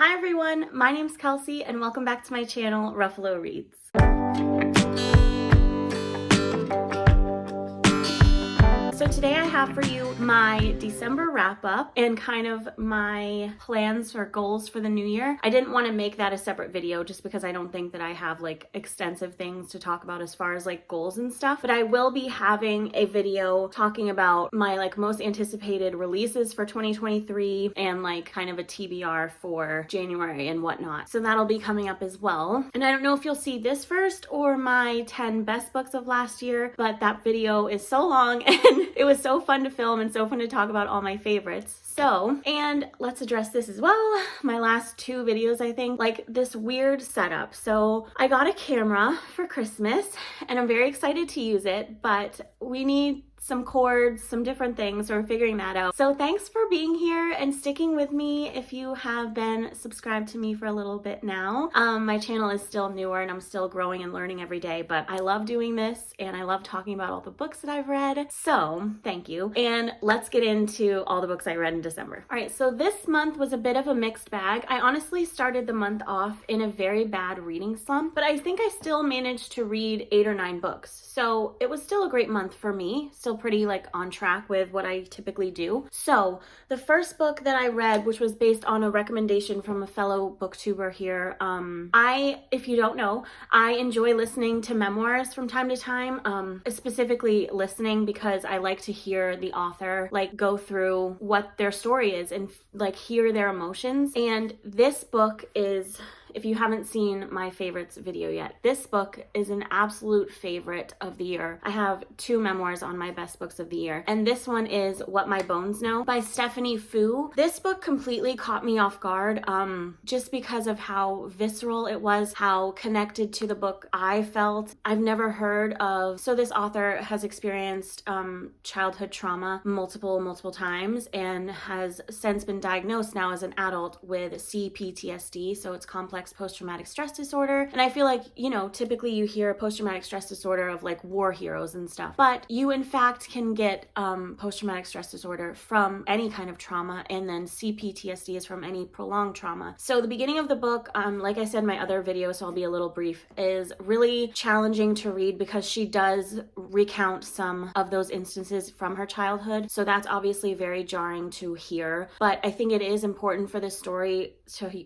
Hi everyone, my name's Kelsey and welcome back to my channel, Ruffalo Reads. So today I have for you my December wrap up and kind of my plans or goals for the new year. I didn't want to make that a separate video just because I don't think that I have like extensive things to talk about as far as like goals and stuff, but I will be having a video talking about my like most anticipated releases for 2023 and like kind of a TBR for January and whatnot. So that'll be coming up as well. And I don't know if you'll see this first or my 10 best books of last year, but that video is so long and it was so fun to film and so fun to talk about all my favorites. So, and let's address this as well. My last two videos, I think, like this weird setup. So I got a camera for Christmas and I'm very excited to use it, but we need some cords, some different things, so we're figuring that out. So thanks for being here and sticking with me if you have been subscribed to me for a little bit now. My channel is still newer and I'm still growing and learning every day, but I love doing this and I love talking about all the books that I've read. So thank you. And let's get into all the books I read in December. All right, so this month was a bit of a mixed bag. I honestly started the month off in a very bad reading slump, but I think I still managed to read 8 or 9 books. So it was still a great month for me. Still pretty like on track with what I typically do. So the first book that I read, which was based on a recommendation from a fellow booktuber here, if you don't know, I enjoy listening to memoirs from time to time, specifically listening because I like to hear the author like go through what their story is and like hear their emotions. And this book is, if you haven't seen my favorites video yet, this book is an absolute favorite of the year. I have 2 memoirs on my best books of the year, and this one is What My Bones Know by Stephanie Fu. This book completely caught me off guard, just because of how visceral it was, how connected to the book I felt. I've never heard of, so this author has experienced childhood trauma multiple times and has since been diagnosed now as an adult with CPTSD, so it's complex post-traumatic stress disorder. And I feel like, you know, typically you hear post-traumatic stress disorder of like war heroes and stuff, but you in fact can get post-traumatic stress disorder from any kind of trauma, and then CPTSD is from any prolonged trauma. So the beginning of the book, like I said in my other video, so I'll be a little brief, is really challenging to read because she does recount some of those instances from her childhood. So that's obviously very jarring to hear, but I think it is important for the story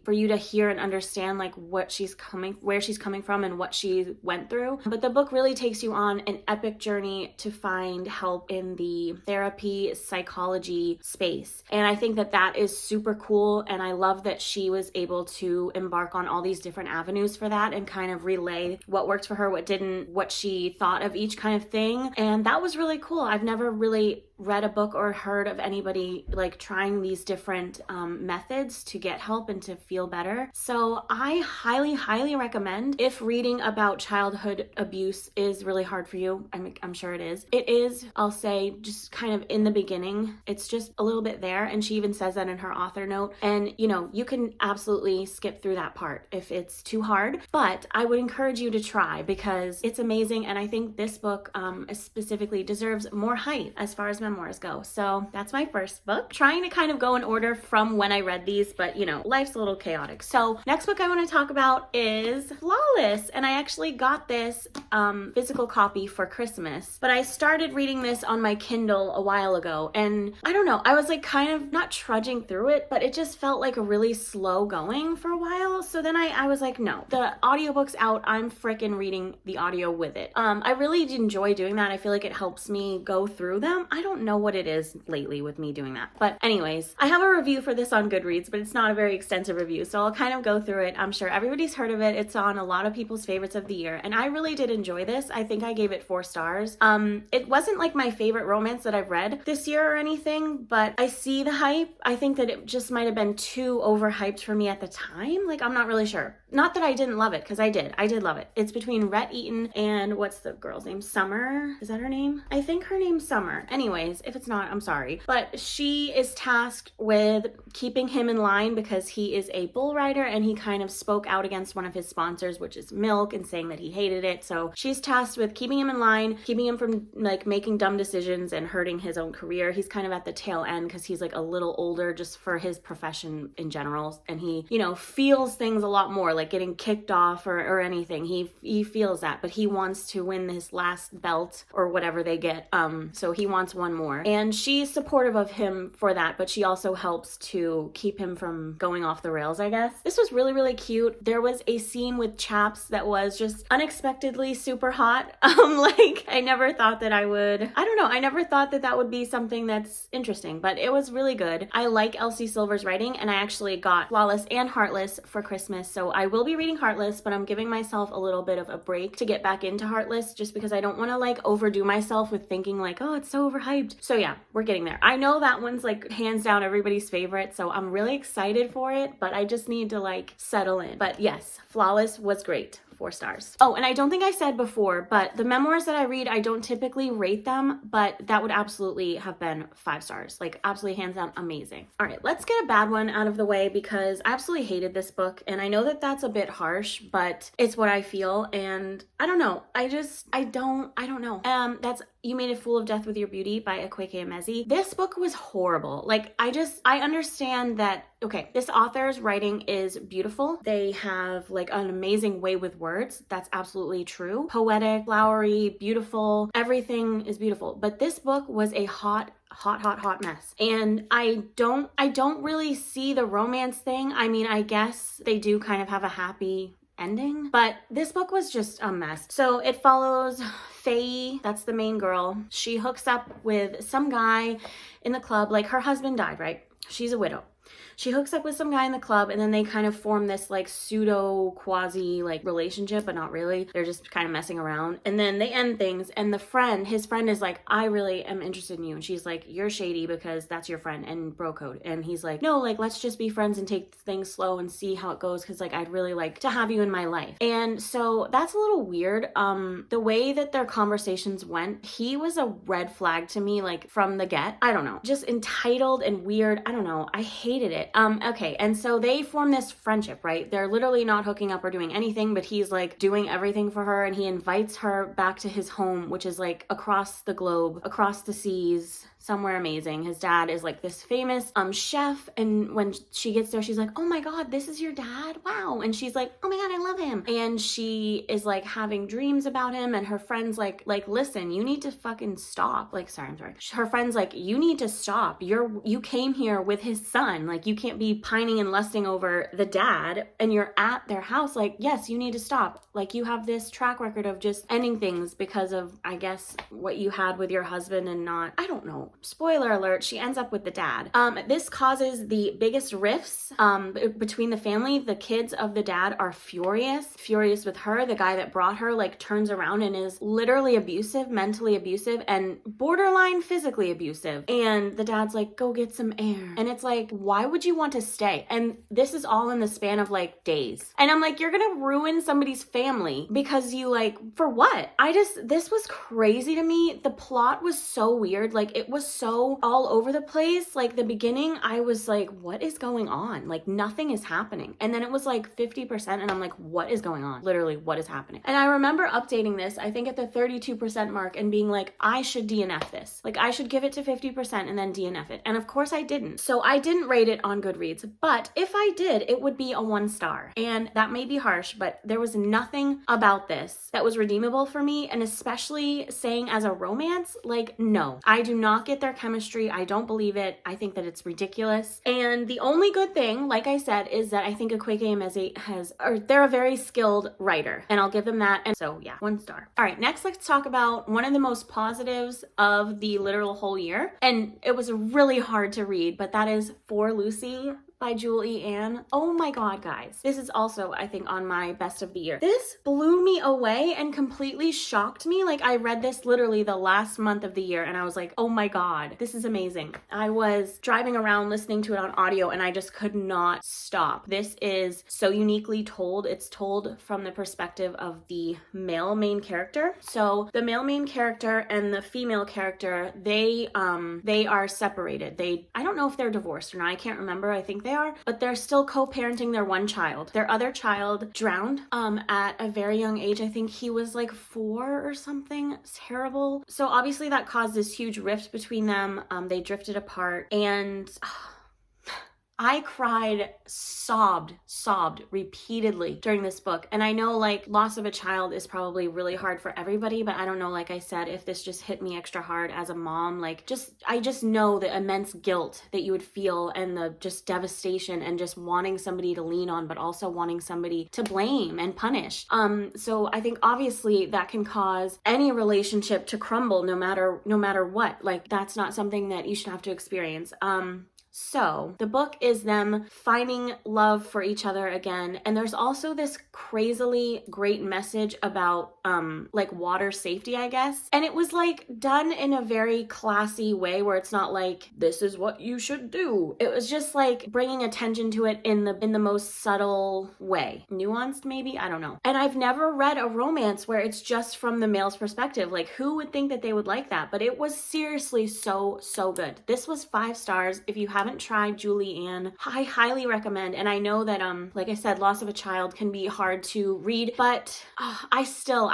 for you to hear and understand like where she's coming from and what she went through. But the book really takes you on an epic journey to find help in the therapy psychology space. And I think that is super cool. And I love that she was able to embark on all these different avenues for that and kind of relay what worked for her, what didn't, what she thought of each kind of thing. And that was really cool. I've never really read a book or heard of anybody like trying these different methods to get help and to feel better. So I highly recommend, if reading about childhood abuse is really hard for you, I'm sure it is. It is, I'll say, just kind of in the beginning, it's just a little bit there. And she even says that in her author note. And you know, you can absolutely skip through that part if it's too hard, but I would encourage you to try because it's amazing. And I think this book specifically deserves more hype as far as memoirs go. So that's my first book. Trying to kind of go in order from when I read these, but you know, life's a little chaotic. So next book I want to talk about is Flawless. And I actually got this physical copy for Christmas, but I started reading this on my Kindle a while ago. And I don't know, I was like kind of not trudging through it, but it just felt like a really slow going for a while. So then I was like, no, the audiobook's out. I'm freaking reading the audio with it. I really enjoy doing that. I feel like it helps me go through them. I don't know what it is lately with me doing that. But anyways, I have a review for this on Goodreads, but it's not a very extensive review. So I'll kind of go through it. I'm sure everybody's heard of it. It's on a lot of people's favorites of the year. And I really did enjoy this. I think I gave it 4 stars. It wasn't like my favorite romance that I've read this year or anything, but I see the hype. I think that it just might have been too overhyped for me at the time. Like, I'm not really sure. Not that I didn't love it, because I did love it. It's between Rhett Eaton and what's the girl's name? Summer? Is that her name? I think her name's Summer. Anyways, if it's not, I'm sorry. But she is tasked with keeping him in line because he is a bull rider and he kind of spoke out against one of his sponsors, which is milk, and saying that he hated it. So So she's tasked with keeping him in line, keeping him from like making dumb decisions and hurting his own career. He's kind of at the tail end because he's like a little older just for his profession in general. And he, you know, feels things a lot more, like getting kicked off or anything. He feels that, but he wants to win his last belt or whatever they get. So he wants one more. And she's supportive of him for that, but she also helps to keep him from going off the rails, I guess. This was really, really cute. There was a scene with Chaps that was just unexpectedly super hot. Like I never thought that I never thought that that would be something that's interesting, but it was really good. I like Elsie Silver's writing, and I actually got Flawless and Heartless for Christmas, so I will be reading Heartless, but I'm giving myself a little bit of a break to get back into Heartless just because I don't want to like overdo myself with thinking like, oh, it's so overhyped. So yeah, we're getting there. I know that one's like hands down everybody's favorite, so I'm really excited for it, but I just need to like settle in. But yes, Flawless was great. 4 stars. Oh, and I don't think I said before, but the memoirs that I read, I don't typically rate them, but that would absolutely have been 5 stars. Like absolutely hands down amazing. All right, let's get a bad one out of the way because I absolutely hated this book, and I know that that's a bit harsh, but it's what I feel, and I don't know. I don't know. That's You Made a Fool of Death with Your Beauty by Akwaeke Emezi. This book was horrible. Like I understand that, okay, this author's writing is beautiful. They have like an amazing way with words. That's absolutely true. Poetic, flowery, beautiful. Everything is beautiful. But this book was a hot mess. And I don't really see the romance thing. I mean, I guess they do kind of have a happy ending, but this book was just a mess. So it follows Faye, that's the main girl. She hooks up with some guy in the club. Like her husband died, right? She's a widow. She hooks up with some guy in the club, and then they kind of form this like pseudo quasi like relationship, but not really. They're just kind of messing around, and then they end things, and his friend is like, I really am interested in you, and she's like, you're shady because that's your friend and bro code. And he's like, no, like let's just be friends and take things slow and see how it goes, because like I'd really like to have you in my life. And so that's a little weird. The way that their conversations went, he was a red flag to me, like from the get. I don't know, just entitled and weird. I don't know, I hated it. Okay, and so they form this friendship, right? They're literally not hooking up or doing anything, but he's like doing everything for her, and he invites her back to his home, which is like across the globe, across the seas, somewhere amazing. His dad is like this famous chef, and when she gets there, she's like, oh my god, this is your dad? Wow. And she's like, oh my god, I love him. And she is like having dreams about him, and her friend's like listen, you need to fucking stop. Like, sorry. Her friend's like, you need to stop. You came here with his son. Like, you can't be pining and lusting over the dad, and you're at their house. Like, yes, you need to stop. Like, you have this track record of just ending things because of, I guess, what you had with your husband, and not, I don't know. Spoiler alert, she ends up with the dad. This causes the biggest rifts between the family. The kids of the dad are furious with her. The guy that brought her like turns around and is literally abusive, mentally abusive, and borderline physically abusive. And the dad's like, go get some air. And it's like, why would you want to stay? And this is all in the span of like days. And I'm like, you're gonna ruin somebody's family because you like, for what? This was crazy to me. The plot was so weird. Like, it was so all over the place. Like, the beginning, I was like, what is going on? Like, nothing is happening. And then it was like 50%, and I'm like, what is going on? Literally, what is happening? And I remember updating this, I think at the 32% mark, and being like, I should DNF this. Like, I should give it to 50% and then DNF it. And of course I didn't. So I didn't rate it on Goodreads, but if I did, it would be a 1 star. And that may be harsh, but there was nothing about this that was redeemable for me. And especially saying as a romance, like, no, I do not get their chemistry. I don't believe it. I think that it's ridiculous. And the only good thing, like I said, is that I think Akwaeke Emezi they're a very skilled writer, and I'll give them that. And so yeah, 1 star. All right, next let's talk about one of the most positives of the literal whole year. And it was really hard to read, but that is For Lucy by Jewel E. Ann. Oh my god, guys. This is also, I think, on my best of the year. This blew me away and completely shocked me. Like, I read this literally the last month of the year, and I was like, oh my god, this is amazing. I was driving around listening to it on audio, and I just could not stop. This is so uniquely told. It's told from the perspective of the male main character. So the male main character and the female character, they are separated. I don't know if they're divorced or not. I can't remember. I think they they are, but they're still co-parenting their one child. Their other child drowned at a very young age. I think he was like 4 or something. It's terrible. So obviously that caused this huge rift between them. They drifted apart, and I cried, sobbed repeatedly during this book. And I know like loss of a child is probably really hard for everybody, but I don't know, like I said, if this just hit me extra hard as a mom, like I just know the immense guilt that you would feel, and the just devastation, and just wanting somebody to lean on, but also wanting somebody to blame and punish. So I think obviously that can cause any relationship to crumble no matter what. Like that's not something that you should have to experience. So the book is them finding love for each other again. And there's also this crazily great message about like water safety, I guess. And it was like done in a very classy way where it's not like, this is what you should do. It was just like bringing attention to it in the most subtle way. Nuanced maybe? I don't know. And I've never read a romance where it's just from the male's perspective. Like who would think that they would like that? But it was seriously so good. This was 5 stars. If you haven't tried Julie Ann, I highly recommend. And I know that like I said, loss of a child can be hard to read, but I still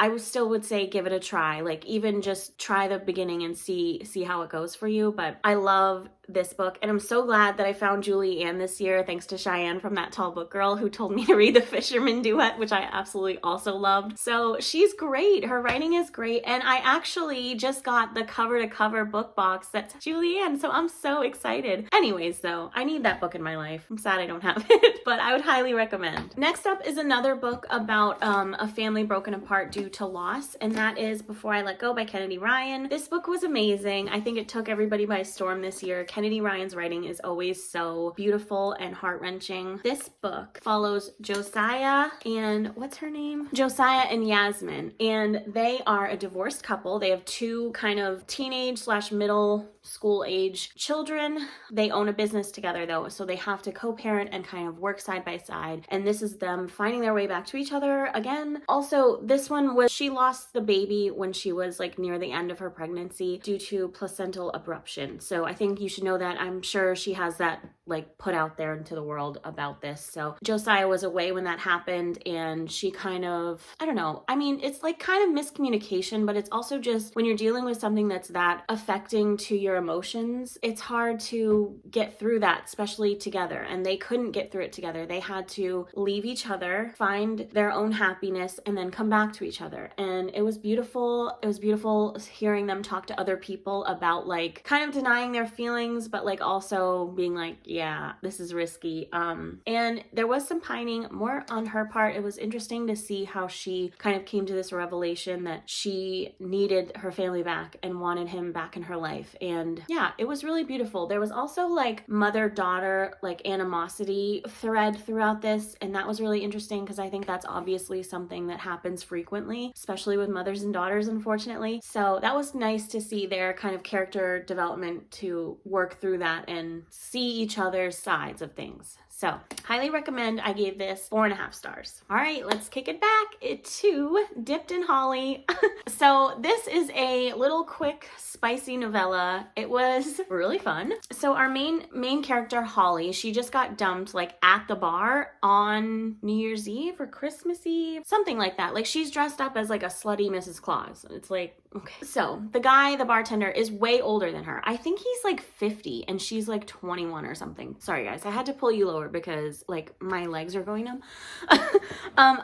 would say give it a try. Like even just try the beginning and see how it goes for you. But I love this book, and I'm so glad that I found Julie Ann this year, thanks to Cheyenne from That Tall Book Girl, who told me to read The Fisherman Duet, which I absolutely also loved. So she's great. Her writing is great, and I actually just got the cover-to-cover book box that's Julie Ann, so I'm so excited. Anyways, though, I need that book in my life. I'm sad I don't have it, but I would highly recommend. Next up is another book about a family broken apart due to loss, and that is Before I Let Go by Kennedy Ryan. This book was amazing. I think it took everybody by storm this year. Kennedy Ryan's writing is always so beautiful and heart-wrenching. This book follows Josiah and what's her name? Josiah and Yasmin, and they are a divorced couple. They have 2 kind of teenage/middle school age children. They own a business together though, so they have to co-parent and kind of work side by side. And this is them finding their way back to each other again. Also, this one was, she lost the baby when she was like near the end of her pregnancy due to placental abruption. So I think you should know that. I'm sure she has that like put out there into the world about this. So Josiah was away when that happened, and she kind of, I don't know, I mean, it's like kind of miscommunication, but it's also just when you're dealing with something that's that affecting to your emotions, it's hard to get through that, especially together. And they couldn't get through it together. They had to leave each other, find their own happiness, and then come back to each other. And it was beautiful. It was beautiful hearing them talk to other people about like kind of denying their feelings, but like also being like, yeah, this is risky. And there was some pining more on her part. It was interesting to see how she kind of came to this revelation that she needed her family back and wanted him back in her life. And yeah, it was really beautiful. There was also like mother-daughter like animosity thread throughout this, and that was really interesting because I think that's obviously something that happens frequently, especially with mothers and daughters, unfortunately. So that was nice to see their kind of character development to work through that and see each other's sides of things. So highly recommend. I gave this 4.5 stars. All right, let's kick it back to Dipton Holly. So this is a little quick spicy novella. It was really fun. So our main character, Holly, she just got dumped like at the bar on New Year's Eve or Christmas Eve, something like that. Like she's dressed up as like a slutty Mrs. Claus. It's like, okay. So the guy, the bartender, is way older than her. I think he's like 50 and she's like 21 or something. Sorry guys, I had to pull you lower because like my legs are going numb.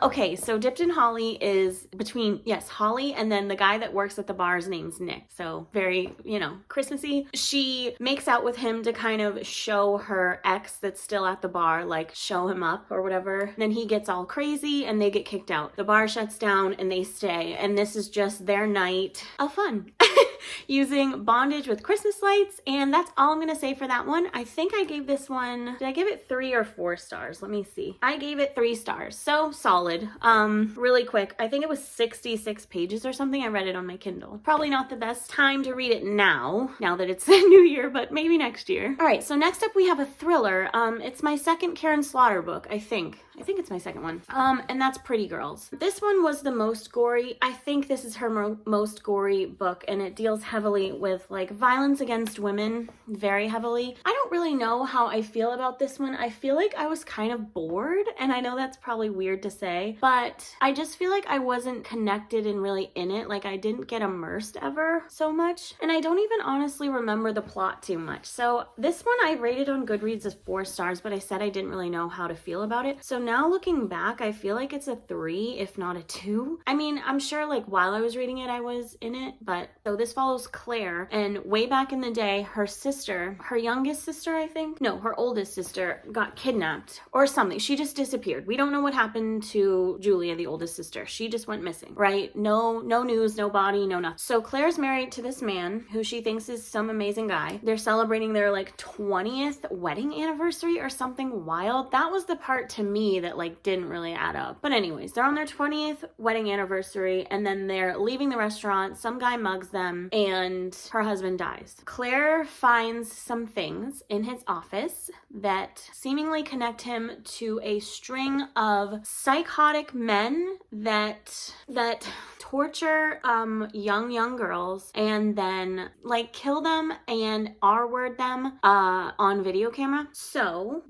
Okay, so Dipton Holly is between, yes, Holly and then the guy that works at the bar's name's Nick. So very, Christmassy. She makes out with him to kind of show her ex that's still at the bar, like show him up or whatever. Then he gets all crazy and they get kicked out. The bar shuts down and they stay. And this is just their night of fun. Using bondage with Christmas lights, and that's all I'm gonna say for that one. I think I gave this one, did I give it 3 or 4 stars? Let me see. I gave it 3 stars. So solid. Really quick. I think it was 66 pages or something. I read it on my Kindle. Probably not the best time to read it now that it's the new year, but maybe next year. All right, so next up we have a thriller. It's my second Karen Slaughter book, I think it's my second one. And that's Pretty Girls. This one was the most gory. I think this is her most gory book, and it deals deals heavily with like violence against women, very heavily. I don't really know how I feel about this one. I feel like I was kind of bored, and I know that's probably weird to say, but I just feel like I wasn't connected and really in it. Like I didn't get immersed ever so much, and I don't even honestly remember the plot too much. So this one I rated on Goodreads as 4 stars, but I said I didn't really know how to feel about it. So now looking back, I feel like it's a 3, if not a 2. I mean, I'm sure like while I was reading it, I was in it, but so this follows Claire, and way back in the day, her sister, her youngest sister, I think, no, her oldest sister got kidnapped or something. She just disappeared. We don't know what happened to Julia, the oldest sister. She just went missing, right? No news, no body, no nothing. So Claire's married to this man who she thinks is some amazing guy. They're celebrating their like 20th wedding anniversary or something wild. That was the part to me that like didn't really add up. But anyways, they're on their 20th wedding anniversary, and then they're leaving the restaurant. Some guy mugs them and her husband dies. Claire finds some things in his office that seemingly connect him to a string of psychotic men that torture young girls and then like kill them and R-word them on video camera. So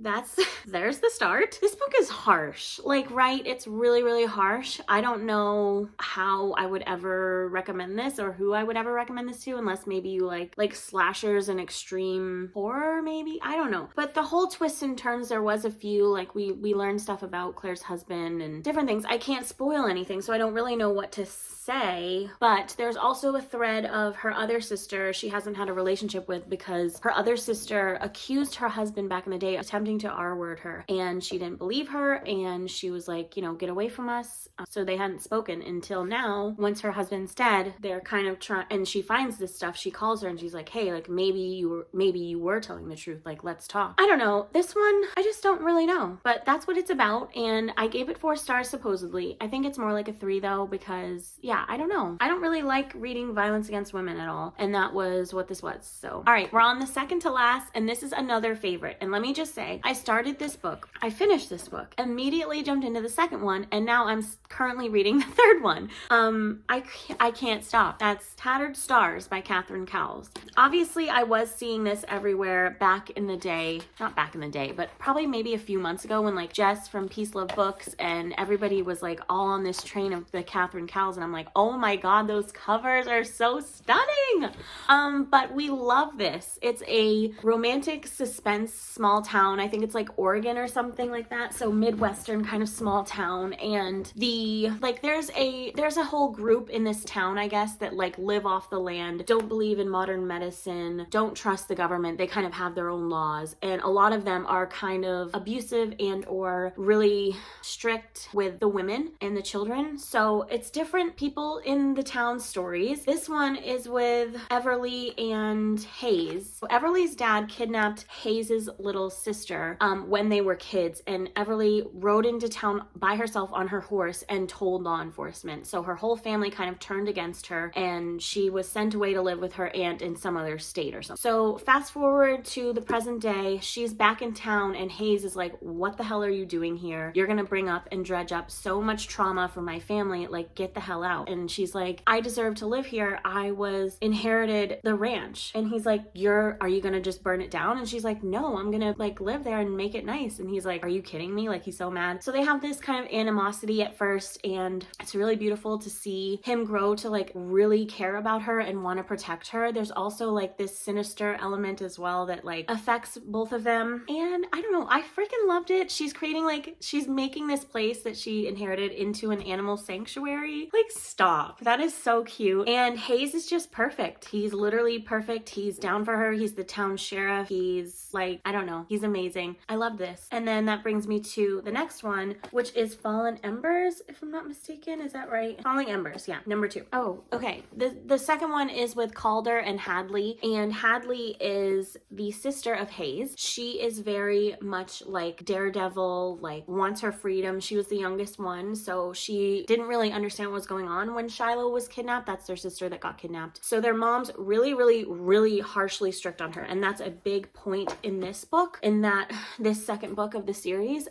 there's the start. This book is harsh, like, right? It's really harsh. I don't know how I would ever recommend this or who I would ever recommend this to, unless maybe you like slashers and extreme horror, maybe. I don't know. But the whole twists and turns, there was a few, like we learned stuff about Claire's husband and different things. I can't spoil anything, so I don't really know what to say, but there's also a thread of her other sister she hasn't had a relationship with, because her other sister accused her husband back in the day of attempting to R-word her, and she didn't believe her, and she was like, you know, get away from us. So they hadn't spoken until now. Once her husband's dead, they're kind of trying, and she finds this stuff. She calls her and she's like, hey, like maybe you were telling the truth, like let's talk. I don't know, this one I just don't really know, but that's what it's about, and I gave it 4 stars supposedly. I think it's more like a 3 though, because yeah, I don't know. I don't really like reading violence against women at all, and that was what this was. So, all right, we're on the second to last, and this is another favorite. And let me just say, I started this book, I finished this book, immediately jumped into the second one, and now I'm currently reading the third one. I can't stop. That's Tattered Stars by Catherine Cowles. Obviously, I was seeing this everywhere back in the day, not back in the day, but probably maybe a few months ago, when like Jess from Peace Love Books and everybody was like all on this train of the Catherine Cowles, and I'm like, oh my god, those covers are so stunning. But we love this. It's a romantic suspense small town. I think it's like Oregon or something like that, so Midwestern kind of small town, and there's a whole group in this town, I guess, that like live off the land, don't believe in modern medicine, don't trust the government. They kind of have their own laws, and a lot of them are kind of abusive and or really strict with the women and the children. So it's different people in the town stories. This one is with Everly and Hayes. So Everly's dad kidnapped Hayes's little sister when they were kids, and Everly rode into town by herself on her horse and told law enforcement. So her whole family kind of turned against her, and she was sent away to live with her aunt in some other state or something. So fast forward to the present day, she's back in town, and Hayes is like, what the hell are you doing here? You're gonna bring up and dredge up so much trauma for my family, like get the hell out. And she's like, I deserve to live here. I was inherited the ranch. And he's like, are you gonna just burn it down? And she's like, no, I'm gonna like live there and make it nice. And he's like, are you kidding me? Like, he's so mad. So they have this kind of animosity at first, and it's really beautiful to see him grow to like really care about her and want to protect her. There's also like this sinister element as well that like affects both of them, and I don't know, I freaking loved it. She's making this place that she inherited into an animal sanctuary. Like, stop. That is so cute. And Hayes is just perfect. He's literally perfect. He's down for her. He's the town sheriff. He's like, I don't know, he's amazing. I love this. And then that brings me to the next one, which is Fallen Embers, if I'm not mistaken. Is that right? Fallen Embers, yeah, number 2. Oh, okay. The second one is with Calder and Hadley, and Hadley is the sister of Hayes. She is very much like Daredevil, like wants her freedom. She was the youngest one, so she didn't really understand what was going going on when Shiloh was kidnapped. That's their sister that got kidnapped. So their mom's really harshly strict on her. And that's a big point in this book, in that this second book of the series.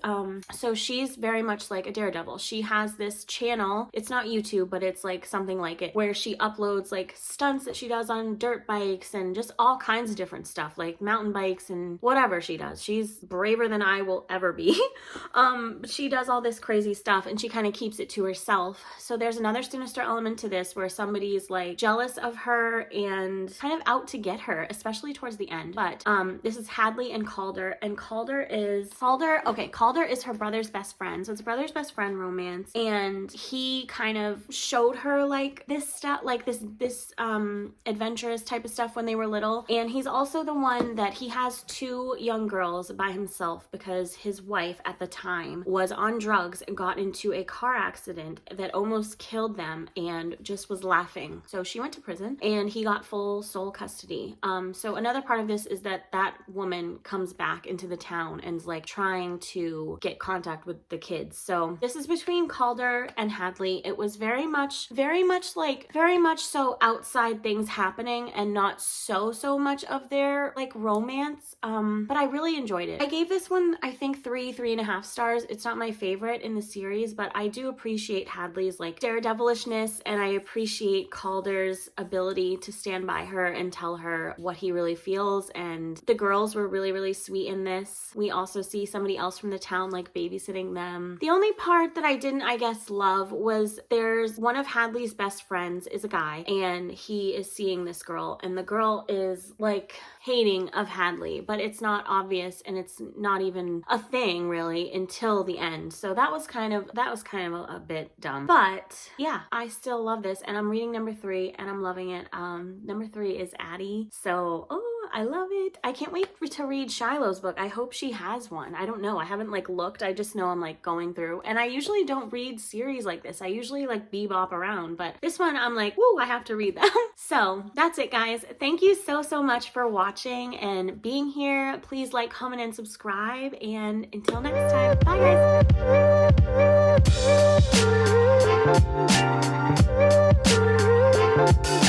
So she's very much like a daredevil. She has this channel. It's not YouTube, but it's like something like it, where she uploads like stunts that she does on dirt bikes and just all kinds of different stuff, like mountain bikes and whatever she does. She's braver than I will ever be. She does all this crazy stuff and she kind of keeps it to herself. So there's another sinister element to this where somebody's like jealous of her and kind of out to get her, especially towards the end. But this is Hadley and Calder, and Calder is her brother's best friend. So it's a brother's best friend romance, and he kind of showed her like this stuff, like this adventurous type of stuff when they were little. And he's also the one that he has 2 young girls by himself because his wife at the time was on drugs and got into a car accident that almost killed them and just was laughing. So she went to prison and he got full sole custody. So another part of this is that woman comes back into the town and is like trying to get contact with the kids. So this is between Calder and Hadley. It was very much so outside things happening and not so much of their like romance. But I really enjoyed it. I gave this one, I think 3.5 stars. It's not my favorite in the series, but I do appreciate Hadley's like daredevilishness, and I appreciate Calder's ability to stand by her and tell her what he really feels. And the girls were really sweet in this. We also see somebody else from the town like babysitting them. The only part that I didn't, I guess, love was there's one of Hadley's best friends is a guy, and he is seeing this girl, and the girl is like hating of Hadley, but it's not obvious and it's not even a thing really until the end. So that was kind of a bit dumb. But yeah, I still love this, and I'm reading number 3 and I'm loving it. Number 3 is Addie. So I love it. I can't wait to read Shiloh's book. I hope she has one. I don't know. I haven't like looked. I just know I'm like going through, and I usually don't read series like this. I usually like bebop around, but this one I'm like, woo, I have to read them. So that's it, guys. Thank you so much for watching and being here. Please like, comment, and subscribe. And until next time, bye guys.